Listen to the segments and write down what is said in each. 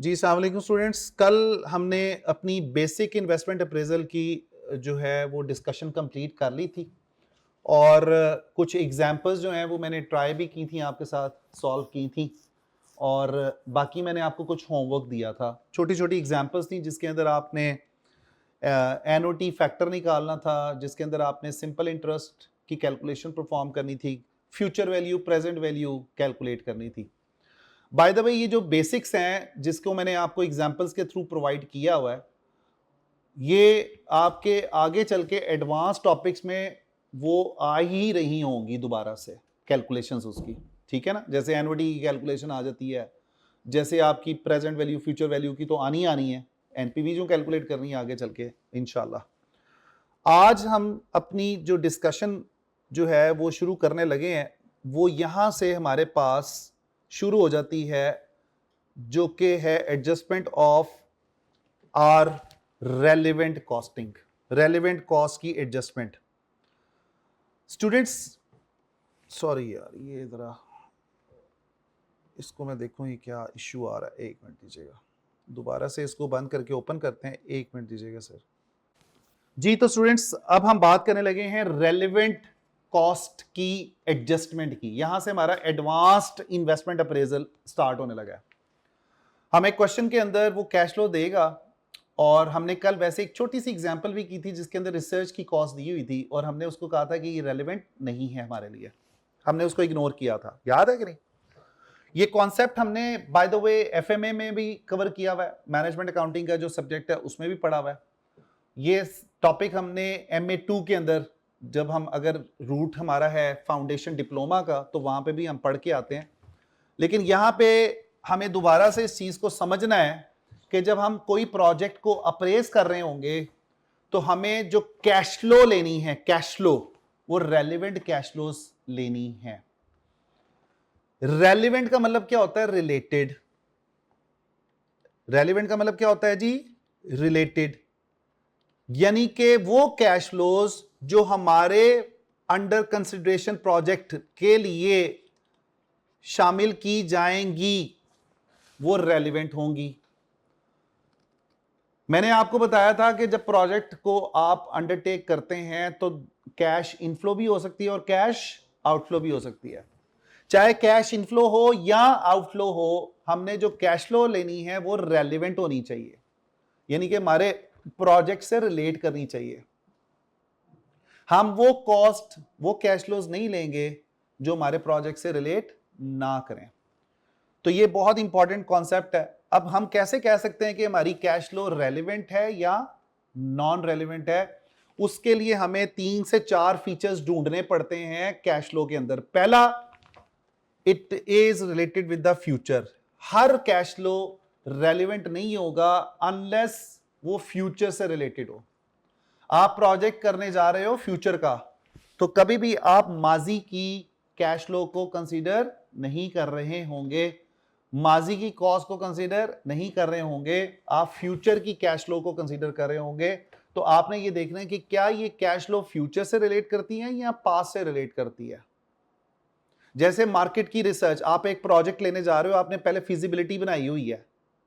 जी अस्सलाम वालेकुम स्टूडेंट्स। कल हमने अपनी बेसिक इन्वेस्टमेंट अप्रेजल की जो है वो डिस्कशन कंप्लीट कर ली थी और कुछ एग्जांपल्स जो हैं वो मैंने ट्राई भी की थी, आपके साथ सॉल्व की थी और बाकी मैंने आपको कुछ होमवर्क दिया था। छोटी छोटी एग्जांपल्स थी जिसके अंदर आपने एनओटी फैक्टर निकालना था, जिसके अंदर आपने सिंपल इंटरेस्ट की कैलकुलेशन परफॉर्म करनी थी, future value present value calculate करनी थी। बाय द वे ये जो बेसिक्स हैं जिसको मैंने आपको एग्जांपल्स के थ्रू प्रोवाइड किया हुआ है, ये आपके आगे चल के एडवांस टॉपिक्स में वो आ ही रही होंगी दोबारा से कैलकुलेशंस उसकी, ठीक है ना। जैसे एनओडी की कैलकुलेशन आ जाती है, जैसे आपकी प्रेजेंट वैल्यू फ्यूचर वैल्यू की तो आनी आनी है, एनपीवी जो कैलकुलेट करनी है आगे चल के इंशाल्लाह। आज हम अपनी जो डिस्कशन जो है वो शुरू करने लगे हैं, वो यहां से हमारे पास शुरू हो जाती है, जो कि है adjustment of are relevant costing, relevant cost की एडजस्टमेंट। स्टूडेंट्स सॉरी यार, ये जरा इसको मैं देखूं ये क्या इश्यू आ रहा है, एक मिनट दीजिएगा, दोबारा से इसको बंद करके ओपन करते हैं, एक मिनट दीजिएगा सर जी। तो स्टूडेंट्स अब हम बात करने लगे हैं रेलिवेंट कॉस्ट की एडजस्टमेंट की। यहां से हमारा एडवांस्ड इन्वेस्टमेंट अप्रेजल स्टार्ट होने लगा है। हमें क्वेश्चन के अंदर वो कैश फ्लो देगा और हमने कल वैसे एक छोटी सी एग्जांपल भी की थी जिसके अंदर रिसर्च की कॉस्ट दी हुई थी और हमने उसको कहा था कि ये रेलिवेंट नहीं है हमारे लिए, हमने उसको इग्नोर किया था, याद है कि नहीं। ये कॉन्सेप्ट हमने बाय द वे एफएमए में भी कवर किया हुआ है, मैनेजमेंट अकाउंटिंग का जो सब्जेक्ट है उसमें भी पढ़ा हुआ है। ये टॉपिक हमने MA2 के अंदर, जब हम अगर रूट हमारा है फाउंडेशन डिप्लोमा का, तो वहां पे भी हम पढ़ के आते हैं। लेकिन यहां पे हमें दोबारा से इस चीज को समझना है कि जब हम कोई प्रोजेक्ट को अप्रेज कर रहे होंगे तो हमें जो कैश फ्लो लेनी है, कैश फ्लो, वो रेलिवेंट कैश फ्लोज लेनी है। रेलिवेंट का मतलब क्या होता है? रिलेटेड। रेलिवेंट का मतलब क्या होता है जी? रिलेटेड। यानी कि वो कैश फ्लोज जो हमारे अंडर कंसिडरेशन प्रोजेक्ट के लिए शामिल की जाएंगी वो रेलिवेंट होंगी। मैंने आपको बताया था कि जब प्रोजेक्ट को आप अंडरटेक करते हैं तो कैश इनफ्लो भी हो सकती है और कैश आउटफ्लो भी हो सकती है। चाहे कैश इनफ्लो हो या आउटफ्लो हो, हमने जो कैश फ्लो लेनी है वो रेलिवेंट होनी चाहिए, यानी कि हमारे प्रोजेक्ट से रिलेट करनी चाहिए। हम वो कॉस्ट, वो कैश फ्लोज नहीं लेंगे जो हमारे प्रोजेक्ट से रिलेट ना करें। तो ये बहुत इंपॉर्टेंट कॉन्सेप्ट है। अब हम कैसे कह सकते हैं कि हमारी कैश फ्लो रेलिवेंट है या नॉन रेलिवेंट है? उसके लिए हमें 3 से 4 फीचर्स ढूंढने पड़ते हैं कैश फ्लो के अंदर। पहला, it is related with the future. Her cash flow relevant नहीं होगा अनलेस वो फ्यूचर से रिलेटेड हो। आप प्रोजेक्ट करने जा रहे हो फ्यूचर का, तो कभी भी आप माजी की कैश फ्लो को कंसीडर नहीं कर रहे होंगे, माजी की कॉस्ट को कंसीडर नहीं कर रहे होंगे, आप फ्यूचर की कैश फ्लो को कंसीडर कर रहे होंगे। तो आपने ये देखना है कि क्या ये कैश फ्लो फ्यूचर से रिलेट करती है या पास्ट से रिलेट करती है। जैसे मार्केट की रिसर्च, आप एक प्रोजेक्ट लेने जा रहे हो, आपने पहले फिजिबिलिटी बनाई हुई है,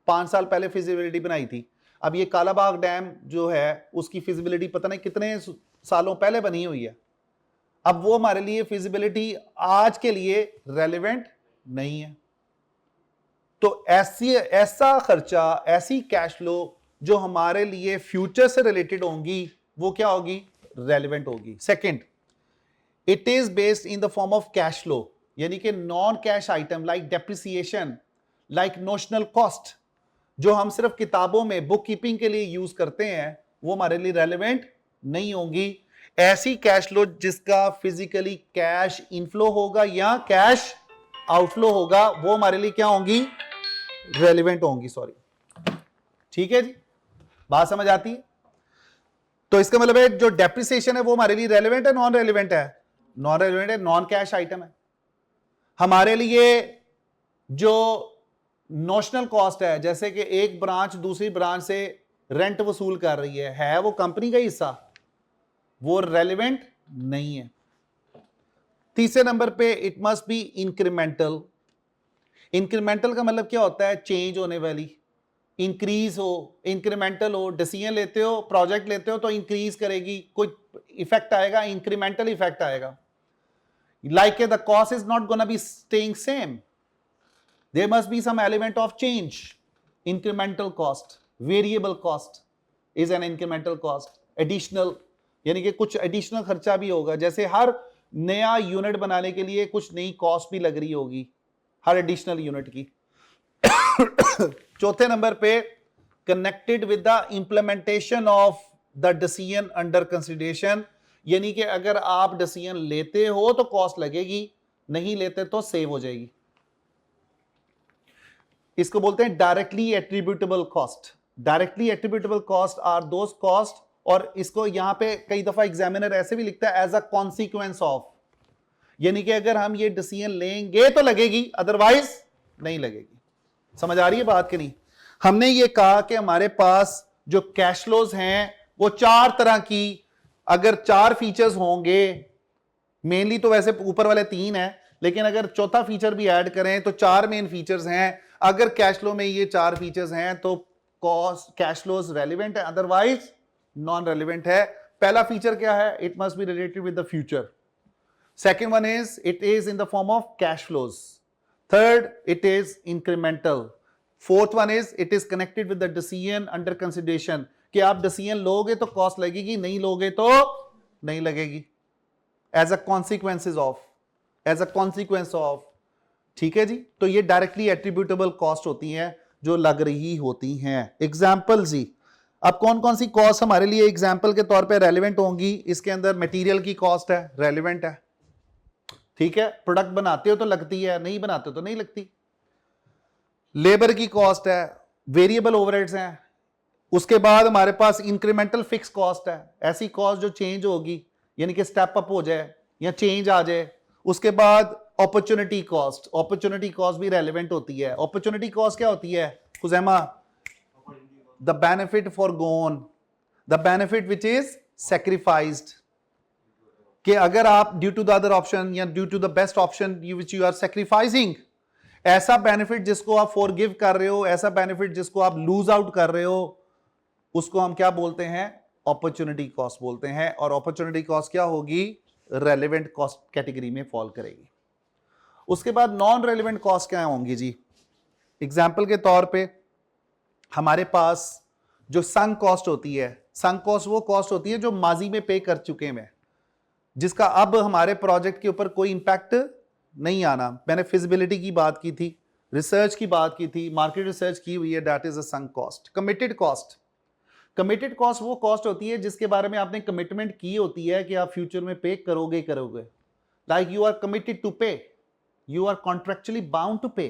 5 साल पहले फिजिबिलिटी बनाई थी। अब ये कालाबाग डैम जो है उसकी फिजिबिलिटी पता नहीं कितने सालों पहले बनी हुई है। अब वो हमारे लिए फिजिबिलिटी आज के लिए रेलिवेंट नहीं है। तो ऐसा खर्चा, ऐसी कैश फ्लो जो हमारे लिए फ्यूचर से रिलेटेड होंगी, वो क्या होगी? रेलिवेंट होगी। Second, it is based in the form of cash flow, यानी कि non cash item like depreciation, like notional cost, जो हम सिर्फ किताबों में बुक कीपिंग के लिए यूज करते हैं, वो हमारे लिए रेलिवेंट नहीं होंगी। ऐसी कैश फ्लो जिसका फिजिकली कैश इनफ्लो होगा या कैश आउटफ्लो होगा, वो हमारे लिए क्या होंगी? रेलिवेंट होंगी। सॉरी, ठीक है जी, बात समझ आती है? तो इसका मतलब है जो डेप्रिसिएशन है वो हमारे लिए रेलिवेंट है, नॉन रेलिवेंट है? नॉन रेलिवेंट है, नॉन कैश आइटम है। हमारे लिए जो नोशनल कॉस्ट है, जैसे कि एक ब्रांच दूसरी ब्रांच से रेंट वसूल कर रही है वो कंपनी का हिस्सा, वो रेलिवेंट नहीं है। तीसरे नंबर पे it must be incremental. Incremental का मतलब क्या होता है? चेंज होने वाली। इंक्रीज हो, इंक्रीमेंटल हो, डिसीजन लेते हो, प्रोजेक्ट लेते हो तो इंक्रीज करेगी, कोई इफेक्ट आएगा, इंक्रीमेंटल इफेक्ट आएगा. Like the cost is not going to be staying same. There must be some element of change. Incremental cost, variable cost is an incremental cost. Additional, यानी कि कुछ एडिशनल खर्चा भी होगा, जैसे हर नया यूनिट बनाने के लिए कुछ नई कॉस्ट भी लग रही होगी हर एडिशनल यूनिट की. चौथे नंबर पे connected with the implementation of the decision under consideration, यानी कि अगर आप डिसीजन लेते हो तो कॉस्ट लगेगी, नहीं लेते तो सेव हो जाएगी. इसको बोलते हैं directly attributable cost. Directly attributable cost are those cost, और इसको यहां पे कई दफा एग्जामिनर ऐसे भी लिखता है एज अ कॉन्सिक्वेंस ऑफ, यानी कि अगर हम ये डिसीजन लेंगे तो लगेगी, अदरवाइज नहीं लगेगी. समझ आ रही है बात कि नहीं? हमने ये कहा कि हमारे पास जो कैश फ्लोज हैं वो चार तरह की, अगर चार फीचर्स होंगे, मेनली तो वैसे ऊपर वाले तीन है, लेकिन अगर चौथा फीचर भी ऐड करें तो चार मेन फीचर्स हैं. अगर कैश फ्लो में ये चार फीचर्स हैं तो कॉस्ट कैश फ्लोज रेलिवेंट है, अदरवाइज नॉन रेलिवेंट है. पहला फीचर क्या है? It must be related with the future. Second one is it is in the form of cash flows. Third, it is incremental. Fourth one is it is connected with the decision under consideration, कि आप decision लोगे तो cost लगेगी, नहीं लोगे तो नहीं लगेगी, as a consequences of, as a consequence of. ठीक है जी. तो ये डायरेक्टली एट्रीब्यूटेबल कॉस्ट होती हैं जो लग रही होती हैं. एग्जाम्पल जी, अब कौन कौन सी कॉस्ट हमारे लिए एग्जाम्पल के तौर पे रेलिवेंट होंगी? इसके अंदर मटेरियल की कॉस्ट है, रेलिवेंट है. ठीक है, प्रोडक्ट बनाते हो तो लगती है, नहीं बनाते हो तो नहीं लगती. लेबर की कॉस्ट है, वेरिएबल ओवरहेड्स हैं. उसके बाद हमारे पास इंक्रीमेंटल फिक्स कॉस्ट है, ऐसी कॉस्ट जो चेंज होगी, यानी कि स्टेप अप हो जाए या चेंज आ जाए. उसके बाद अपॉर्चुनिटी कॉस्ट, अपॉर्चुनिटी कॉस्ट भी रेलेवेंट होती है. अपॉर्चुनिटी कॉस्ट क्या होती है Khuzaima? The benefit forgone, the benefit which is sacrificed, कि अगर आप due to the other option या due to the best option which you are sacrificing, ऐसा बेनिफिट जिसको आप फॉरगिव कर रहे हो, ऐसा बेनिफिट जिसको आप लूज आउट कर रहे हो, उसको हम क्या बोलते हैं? अपॉर्चुनिटी कॉस्ट बोलते हैं. और अपॉर्चुनिटी कॉस्ट क्या होगी? रेलेवेंट कॉस्ट कैटेगरी में फॉल करेगी. उसके बाद नॉन रेलेवेंट कॉस्ट क्या होंगी जी? एग्जाम्पल के तौर पे हमारे पास जो संक कॉस्ट होती है, संक कॉस्ट वो कॉस्ट होती है जो माजी में पे कर चुके हैं, जिसका अब हमारे प्रोजेक्ट के ऊपर कोई इंपैक्ट नहीं आना. मैंने फिजिबिलिटी की बात की थी, रिसर्च की बात की थी, मार्केट रिसर्च की हुई है, that is a sunk cost. Committed cost, committed cost वो कॉस्ट होती है जिसके बारे में आपने कमिटमेंट की होती है कि आप फ्यूचर में पे करोगे करोगे. Like you are committed to pay, you are contractually bound to pay.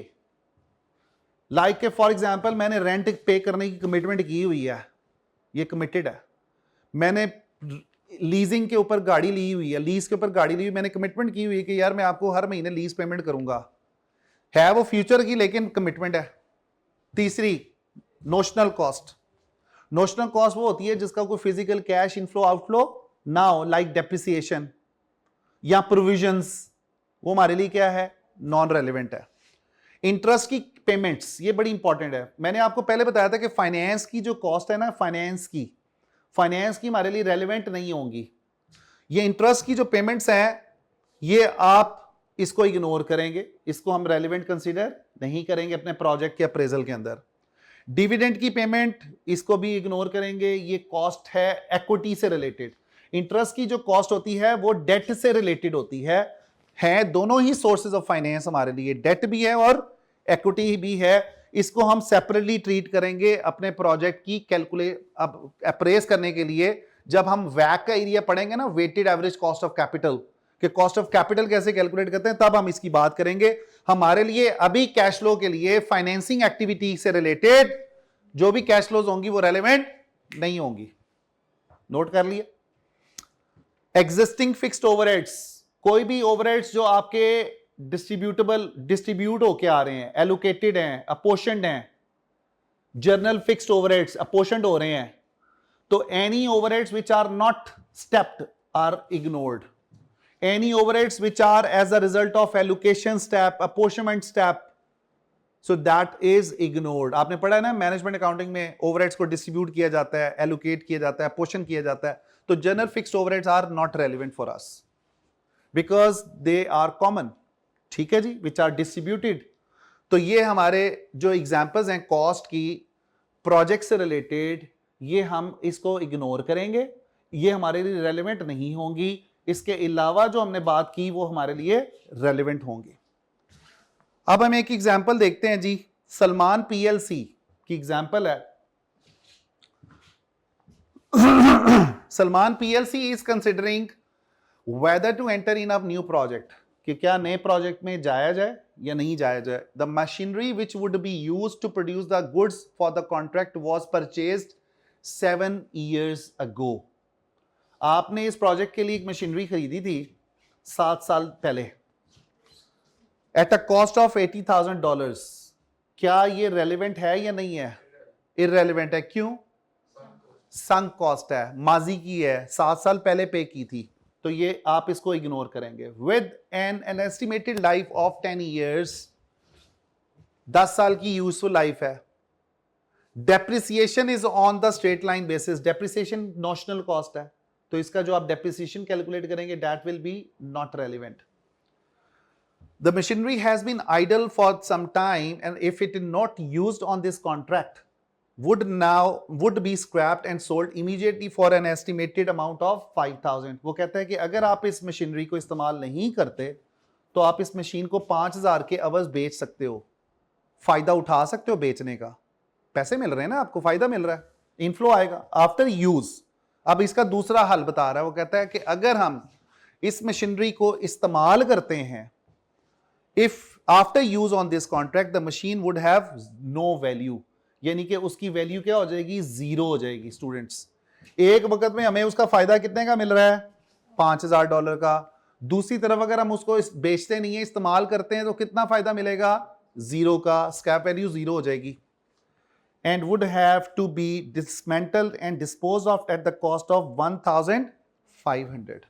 Like for example मैंने रेंट पे करने की कमिटमेंट की हुई है, ये कमिटेड है. मैंने लीजिंग के ऊपर गाड़ी ली हुई है, लीज के ऊपर गाड़ी ली हुई, मैंने कमिटमेंट की हुई है कि यार मैं आपको हर महीने लीज पेमेंट करूंगा, है वो फ्यूचर की लेकिन कमिटमेंट है. तीसरी नोशनल कॉस्ट, नोशनल कॉस्ट वो होती है जिसका कोई फिजिकल कैश इनफ्लो आउटफ्लो ना हो, लाइक डेप्रिसिएशन या प्रोविजंस, वो हमारे लिए क्या है? नॉन रेलिवेंट है. इंटरेस्ट की पेमेंट्स, ये बड़ी इंपॉर्टेंट है. मैंने आपको पहले बताया था कि फाइनेंस की जो कॉस्ट है ना, फाइनेंस की हमारे लिए रेलिवेंट नहीं होंगी. ये इंटरेस्ट की जो पेमेंट्स हैं ये आप इसको इग्नोर करेंगे, इसको हम रेलिवेंट कंसीडर नहीं करेंगे अपने प्रोजेक्ट के अप्रेजल के अंदर. डिविडेंड की पेमेंट, इसको भी इग्नोर करेंगे, ये कॉस्ट है इक्विटी से रिलेटेड. इंटरेस्ट की जो कॉस्ट होती है वो डेट से रिलेटेड होती है दोनों ही सोर्सेज ऑफ फाइनेंस हमारे लिए, डेट भी है और इक्विटी भी है. इसको हम सेपरेटली ट्रीट करेंगे अपने प्रोजेक्ट की अब अप्रेस करने के लिए. जब हम वैक का एरिया पढ़ेंगे ना, weighted average cost of capital, कि कॉस्ट ऑफ कैपिटल कैसे कैलकुलेट करते हैं, तब हम इसकी बात करेंगे. हमारे लिए अभी कैश फ्लो के लिए फाइनेंसिंग एक्टिविटी से रिलेटेड जो भी कैश फ्लोज होंगी वो रेलेवेंट नहीं होंगी. नोट कर लिया. एग्जिस्टिंग फिक्स्ड ओवरहेड्स, कोई भी ओवरहेड्स जो आपके डिस्ट्रीब्यूट होके आ रहे हैं, एलोकेटेड हैं, अपोर्शनड हैं, जर्नल फिक्स्ड ओवरहेड्स अपोर्शनड हो रहे हैं, तो any overheads which are not stepped are ignored. Any overheads which are as a result of allocation step, apportionment step, so that is ignored. आपने पढ़ा है ना मैनेजमेंट अकाउंटिंग में ओवरहेड्स को डिस्ट्रीब्यूट किया जाता है, एलोकेट किया जाता है, पोर्शन किया जाता है। तो general fixed overheads are not relevant for us because they are common, ठीक है जी, विच आर डिस्ट्रीब्यूटेड। तो ये हमारे जो एग्जांपल्स हैं कॉस्ट की प्रोजेक्ट से रिलेटेड, ये हम इसको इग्नोर करेंगे, ये हमारे लिए रेलिवेंट नहीं होंगी। इसके अलावा जो हमने बात की वो हमारे लिए रेलिवेंट होंगी। अब हम एक एग्जांपल देखते हैं जी, सलमान पीएलसी की एग्जांपल है। Salman PLC is considering whether to enter in a new project, कि क्या नए प्रोजेक्ट में जाया जाए या नहीं जाया जाए। The machinery which would be used to produce the goods for the contract was purchased 7 years ago. आपने इस प्रोजेक्ट के लिए एक मशीनरी खरीदी थी 7 साल पहले एट अ कॉस्ट ऑफ $80,000। क्या ये रेलिवेंट है या नहीं है? इररेलेवेंट है। क्यों? संक कॉस्ट है, माजी की है, 7 साल पहले पे की थी, तो ये आप इसको इग्नोर करेंगे। With an estimated life of 10 years, 10 साल की यूजफुल लाइफ है। Depreciation is on the straight line basis, depreciation notional cost है, तो इसका जो आप डेप्रिसिएशन कैलकुलेट करेंगे that will be not relevant. The machinery has been idle for some time and if it is not used on this contract would be scrapped and sold immediately for an estimated amount of 5,000। वो कहता है कि अगर आप इस machinery को इस्तेमाल नहीं करते तो आप इस मशीन को 5,000 के अवज बेच सकते हो, फायदा उठा सकते हो बेचने का, पैसे मिल रहे हैं ना आपको, फायदा मिल रहा है, इनफ्लो आएगा आफ्टर यूज। अब इसका दूसरा हल बता रहा है, वो कहता है कि अगर हम इस मशीनरी को इस्तेमाल करते हैं, if after use on this contract the machine would have no value, यानी कि उसकी वैल्यू क्या हो जाएगी? जीरो हो जाएगी। स्टूडेंट्स, एक वक्त में हमें उसका फायदा कितने का मिल रहा है? $5,000 का। दूसरी तरफ अगर हम उसको बेचते नहीं है, इस्तेमाल करते हैं, तो कितना फायदा मिलेगा? जीरो का। स्क्रैप वैल्यू जीरो हो जाएगी। And would have to be dismantled and dispose of at the cost of 1,500।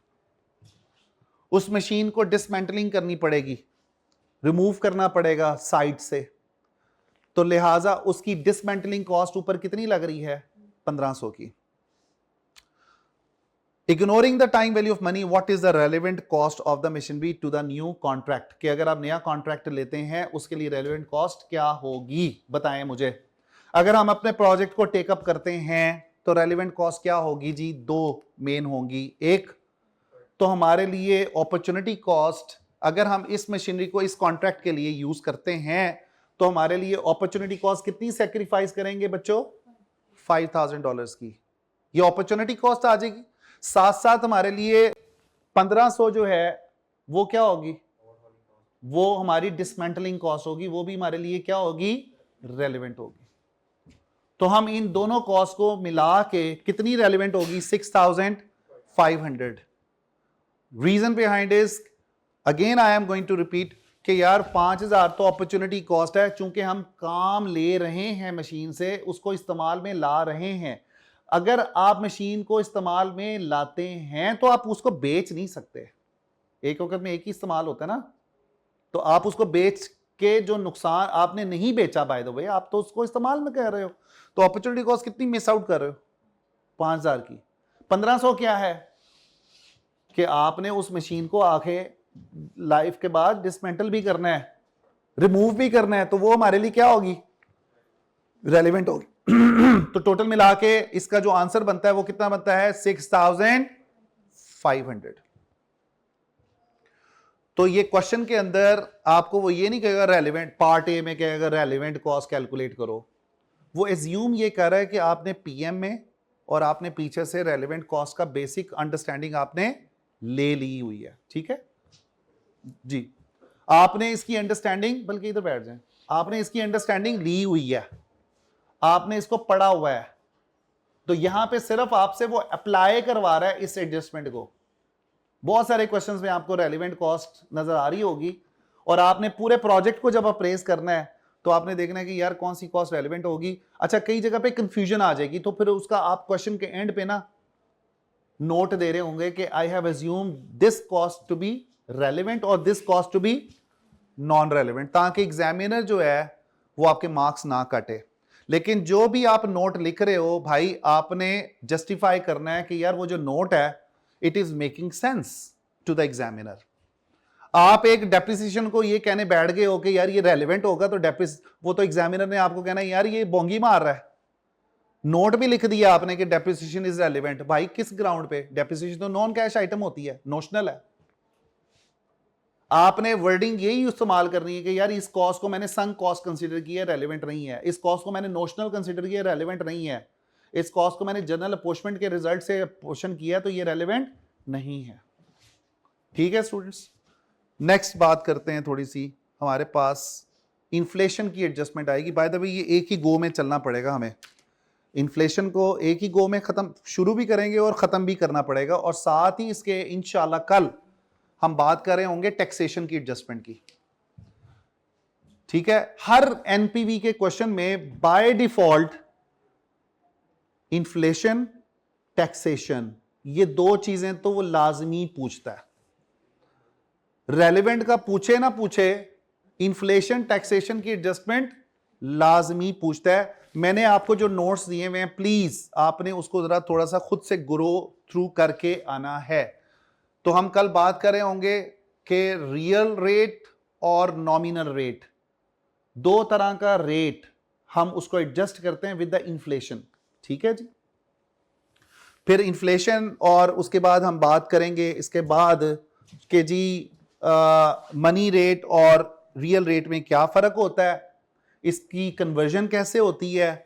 उस मशीन को डिसमेंटलिंग करनी पड़ेगी, रिमूव करना पड़ेगा साइड से, तो लिहाजा उसकी डिसमेंटलिंग कॉस्ट ऊपर कितनी लग रही है? 1,500 की। Ignoring the time value of money, what is the relevant cost of the machinery to the new contract, कि अगर आप नया कॉन्ट्रैक्ट लेते हैं उसके लिए रेलेवेंट कॉस्ट क्या होगी, बताएं मुझे। अगर हम अपने प्रोजेक्ट को टेकअप करते हैं तो रेलेवेंट कॉस्ट क्या होगी जी? 2 मेन होंगी। एक तो हमारे लिए अपॉर्चुनिटी कॉस्ट, अगर हम इस मशीनरी को इस कॉन्ट्रैक्ट के लिए यूज करते हैं तो हमारे लिए अपॉर्चुनिटी कॉस्ट कितनी सेक्रीफाइस करेंगे बच्चों? $5,000 की। ये अपॉर्चुनिटी कॉस्ट आ जाएगी। साथ साथ हमारे लिए 1,500 जो है वो क्या होगी? वो हमारी डिसमेंटलिंग कॉस्ट होगी, वो भी हमारे लिए क्या होगी? रेलेवेंट होगी। तो हम इन दोनों कॉस्ट को मिला के कितनी रेलेवेंट होगी? 6,500। Reason behind is, again I am going to repeat, कि यार 5,000 तो अपॉर्चुनिटी कॉस्ट है, चूंकि हम काम ले रहे हैं मशीन से, उसको इस्तेमाल में ला रहे हैं। अगर आप मशीन को इस्तेमाल में लाते हैं तो आप उसको बेच नहीं सकते, एक वक्त में एक ही इस्तेमाल होता है ना, तो आप उसको बेच के जो नुकसान आपने नहीं बेचा, बाय द वे आप तो उसको इस्तेमाल में कर रहे हो, तो अपॉर्चुनिटी कॉस्ट कितनी मिस आउट कर रहे हो? 5,000 की। 1,500 क्या है कि आपने उस मशीन को आके लाइफ के बाद डिसमेंटल भी करना है, रिमूव भी करना है, तो वो हमारे लिए क्या होगी? रेलेवेंट होगी। तो टोटल मिला के इसका जो आंसर बनता है वो कितना बनता है? 6,500। तो ये क्वेश्चन के अंदर आपको वो ये नहीं कहेगा रेलेवेंट, पार्ट ए में कहेगा रेलेवेंट कॉस्ट कैलकुलेट करो, वो एज्यूम ये कर रहा है कि आपने पीएम में और आपने पीछे से रेलेवेंट कॉस्ट का बेसिक अंडरस्टैंडिंग आपने ले ली हुई है, ठीक है जी। आपने इसकी अंडरस्टैंडिंग, बल्कि इधर बैठ जाएं, आपने इसकी अंडरस्टैंडिंग ली हुई है, आपने इसको पढ़ा हुआ है, तो यहां पे सिर्फ आपसे वो अप्लाई करवा रहा है इस एडजस्टमेंट को। बहुत सारे क्वेश्चंस में आपको रेलेवेंट कॉस्ट नजर आ रही होगी, और आपने पूरे प्रोजेक्ट को जब अप्रेज करना है तो आपने देखना है कि यार कौन सी कॉस्ट रेलेवेंट होगी। अच्छा, कई जगह पे कंफ्यूजन आ जाएगी, तो फिर उसका आप क्वेश्चन के एंड पे ना नोट दे रहे होंगे कि I have assumed this cost to be relevant और this cost to be non relevant, ताकि एग्जामिनर जो है वो आपके मार्क्स ना काटे। लेकिन जो भी आप नोट लिख रहे हो भाई, आपने जस्टिफाई करना है कि यार वो जो नोट है it is making sense to the examiner. आप एक डेप्रिसिएशन को ये कहने बैठ गए हो कि यार ये रेलेवेंट होगा, तो वो तो एग्जामिनर ने आपको कहना है यार ये बोंगी मार रहा है। नोट भी लिख दिया आपने कि डेप्रिसिएशन इज रेलेवेंट, भाई किस ग्राउंड पे? डेप्रिसिएशन तो नॉन कैश आइटम होती है, नोशनल है। आपने वर्डिंग यही इस्तेमाल करनी है कि यार इस कॉस्ट को मैंने संक कॉस्ट कंसीडर किया है, रेलेवेंट नहीं है। इस कॉस्ट को मैंने नोशनल कंसीडर किया है, रेलेवेंट नहीं है। इस कॉस्ट को मैंने जनरल अपोर्शमेंट के रिजल्ट से अपोर्शन किया तो ये रेलेवेंट नहीं है। ठीक है स्टूडेंट्स, नेक्स्ट बात करते हैं थोड़ी सी। हमारे पास इन्फ्लेशन की एडजस्टमेंट आएगी। बाय द वे ये एक ही गो में चलना पड़ेगा हमें। इन्फ्लेशन को एक ही गो में खत्म शुरू भी करेंगे और खत्म भी करना पड़ेगा। और साथ ही इसके इंशाल्लाह कल हम बात कर रहे होंगे टैक्सेशन की एडजस्टमेंट की। ठीक है, हर एनपीवी के क्वेश्चन में बाय डिफॉल्ट इन्फ्लेशन, टैक्सेशन, ये दो चीजें तो वो लाजमी पूछता है। रेलेवेंट का पूछे ना पूछे, इन्फ्लेशन टैक्सेशन की एडजस्टमेंट लाजमी पूछता है। मैंने आपको जो नोट्स दिए हुए हैं, प्लीज आपने उसको जरा थोड़ा सा खुद से ग्रो थ्रू करके आना है। तो हम कल बात कर रहे होंगे कि रियल रेट और नॉमिनल रेट, दो तरह का रेट हम उसको एडजस्ट करते हैं विद द इन्फ्लेशन। ठीक है जी, फिर इन्फ्लेशन और उसके बाद हम बात करेंगे इसके बाद कि जी मनी रेट और रियल रेट में क्या फर्क होता है, इसकी कन्वर्जन कैसे होती है।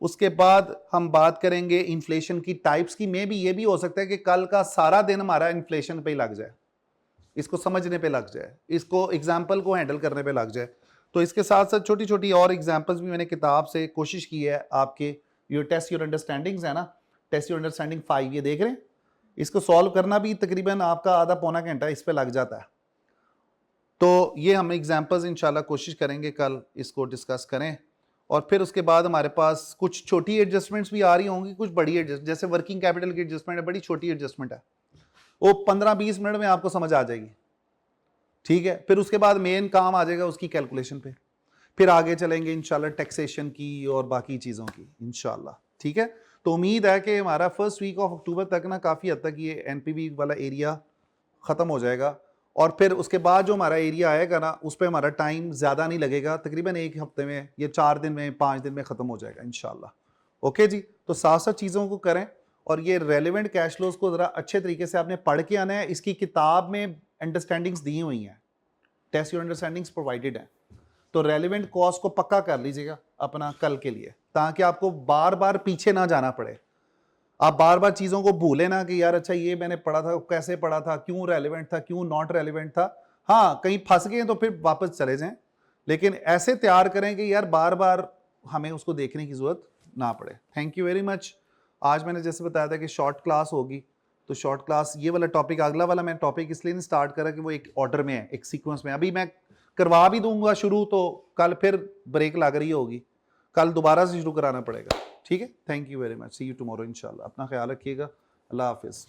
उसके बाद हम बात करेंगे इन्फ्लेशन की टाइप्स की। में भी ये भी हो सकता है कि कल का सारा दिन हमारा इन्फ्लेशन पे ही लग जाए, इसको समझने पे लग जाए, इसको एग्जाम्पल को हैंडल करने पे लग जाए। तो इसके साथ साथ छोटी छोटी और एग्जाम्पल्स भी मैंने किताब से कोशिश की है। आपके योर टेस्ट योर अंडरस्टैंडिंग्स है ना, टेस्ट योर अंडरस्टैंडिंग 5 ये देख रहे हैं, इसको सॉल्व करना भी तकरीबन आपका आधा पौना घंटा इस पे लग जाता है। तो ये हम एग्जाम्पल्स इंशाल्लाह कोशिश करेंगे कल इसको डिस्कस करें। और फिर उसके बाद हमारे पास कुछ छोटी एडजस्टमेंट्स भी आ रही होंगी, कुछ बड़ी एडजस्ट, जैसे वर्किंग कैपिटल की एडजस्टमेंट है, बड़ी छोटी एडजस्टमेंट है, वो 15-20 मिनट में आपको समझ आ जाएगी। ठीक है, फिर उसके बाद मेन काम आ जाएगा उसकी कैलकुलेशन पे। फिर आगे चलेंगे इंशाल्लाह टैक्सेशन की और बाकी चीज़ों की इंशाल्लाह। ठीक है, तो उम्मीद है कि हमारा फर्स्ट वीक ऑफ अक्टूबर तक ना काफ़ी हद तक ये एनपीवी वाला एरिया ख़त्म हो जाएगा। और फिर उसके बाद जो हमारा एरिया आएगा ना, उस पर हमारा टाइम ज़्यादा नहीं लगेगा, तकरीबन एक हफ्ते में या 4 दिन में 5 दिन में ख़त्म हो जाएगा इंशाल्लाह। ओके जी, तो साथ साथ चीज़ों को करें। और ये रेलिवेंट कैश फ्लोज को ज़रा अच्छे तरीके से आपने पढ़ के आना है। इसकी किताब में अंडरस्टैंडिंग्स दी हुई हैं, टेस्ट योर अंडरस्टैंडिंग्स प्रोवाइडेड हैं। तो रेलिवेंट कॉस्ट को पक्का कर लीजिएगा अपना कल के लिए, ताकि आपको बार बार पीछे ना जाना पड़े। आप बार बार चीज़ों को भूले ना कि यार अच्छा ये मैंने पढ़ा था, कैसे पढ़ा था, क्यों रेलिवेंट था, क्यों नॉट रेलिवेंट था। हाँ, कहीं फंस गए तो फिर वापस चले जाएं, लेकिन ऐसे तैयार करें कि यार बार बार हमें उसको देखने की जरूरत ना पड़े। Thank you very much. आज मैंने जैसे बताया था कि शॉर्ट क्लास होगी, तो शॉर्ट क्लास ये वाला टॉपिक, अगला वाला मैं टॉपिक इसलिए नहीं स्टार्ट करा कि वो एक ऑर्डर में है, एक सीक्वेंस में। अभी मैं करवा भी दूंगा शुरू, तो कल फिर ब्रेक लग रही होगी, कल दोबारा से शुरू कराना पड़ेगा। ठीक है, thank you very much, see you tomorrow इंशाल्लाह। अपना ख्याल रखिएगा, अल्लाह हाफिज़।